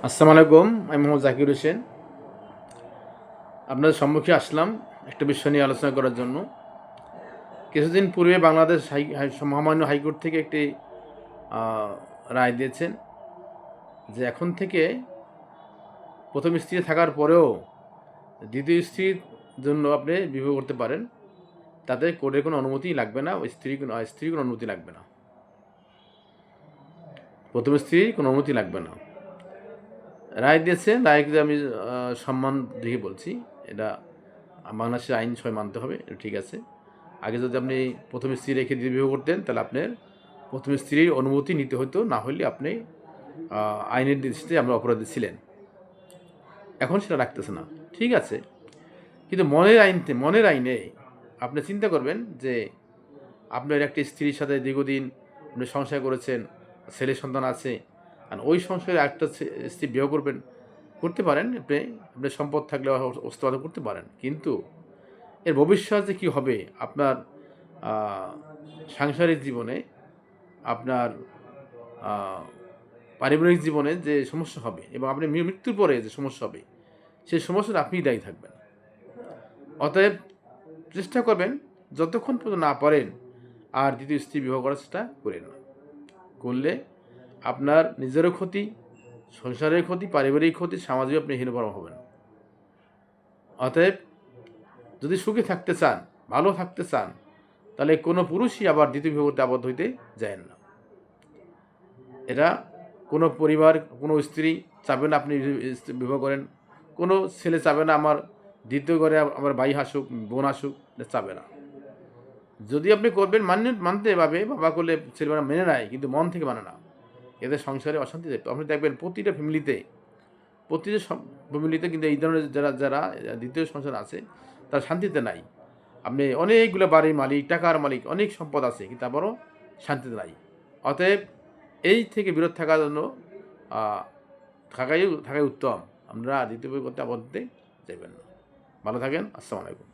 আসসালামু আলাইকুম। আমি মোহাম্মদ জাকির হোসেন। আপনাদের সম্মুখে আসলাম একটা বিষয় নিয়ে আলোচনা করার জন্য। কিছুদিন পূর্বে বাংলাদেশ মহামান্য হাইকোর্ট থেকে একটি রায় দিয়েছেন যে এখন থেকে প্রথম স্ত্রী থাকার পরেও দ্বিতীয় স্ত্রীর জন্য আপনি বিবাহ করতে পারেন। তাতে কোর্টের কোনো অনুমতি লাগবে না, স্ত্রীর কোনো অনুমতি লাগবে না, প্রথম স্ত্রীর কোনো অনুমতি লাগবে না। রায় দিয়েছে, রায়কে আমি সম্মান দিয়ে বলছি, এটা বাংলাদেশের আইন সবাই মানতে হবে, এটা ঠিক আছে। আগে যদি আপনি প্রথম স্ত্রী রেখে দিয়ে বিবাহ করতেন, তাহলে আপনার প্রথম স্ত্রীর অনুমতি নিতে হতো, না হলে আপনি আইনের দৃষ্টিতে আমরা অপরাধী ছিলেন। এখন সেটা রাখতেছে না, ঠিক আছে। কিন্তু মনের আইনে আপনি চিন্তা করবেন যে আপনার একটি স্ত্রীর সাথে দীর্ঘদিন আপনি সংসার করেছেন, ছেলে সন্তান আছে, আর ওই সংসারে একটা স্ত্রী বিয়ে করতে পারেন, আপনার সম্পদ থাকলে অস্ত্রবাদ করতে পারেন, কিন্তু এর ভবিষ্যৎ যে কী হবে আপনার সাংসারিক জীবনে, আপনার পারিবারিক জীবনে যে সমস্যা হবে এবং আপনি মৃত্যুর পরে যে সমস্যা হবে, সেই সমস্যাটা আপনিই দায়ী থাকবেন। অতএব চেষ্টা করবেন যতক্ষণ পর্যন্ত না পারেন আর দ্বিতীয় স্ত্রী বিবাহ করার চেষ্টা করেন না। করলে আপনার নিজেরও ক্ষতি, সংসারের ক্ষতি, পারিবারিক ক্ষতি, সামাজিক আপনি হীনবল হবেন। অতএব যদি সুখে থাকতে চান, ভালো থাকতে চান, তাহলে কোনো পুরুষই আবার দ্বিতীয় বিবাহ করতে আবদ্ধ হইতে যায় না। এটা কোনো পরিবার, কোনো স্ত্রী চাবে না আপনি বিবাহ করেন, কোনো ছেলে চাবে না আমার দ্বিতীয় ঘরে আমার ভাই আসুক, বোন আসুক, এটা চাবে না। যদি আপনি করবেন মানতে পাবে, বাবা করলে ছেলেমেয়েরা মেনে নেয়, কিন্তু মন থেকে মানে না, এদের সংসারে অশান্তি দেখবে। আপনি দেখবেন প্রতিটা ফ্যামিলিতে কিন্তু এই ধরনের যারা দ্বিতীয় সংসার আছে, তারা শান্তিতে নাই। আপনি অনেকগুলো বাড়ির মালিক, টাকার মালিক, অনেক সম্পদ আছে, কিন্তু তারপরও শান্তিতে নাই। অতএব এই থেকে বিরত থাকার জন্য থাকাই উত্তম। আমরা দ্বিতীয় বিয়ে করতে আবদ্ধ যাবেন না। ভালো থাকেন। আসসালামু আলাইকুম।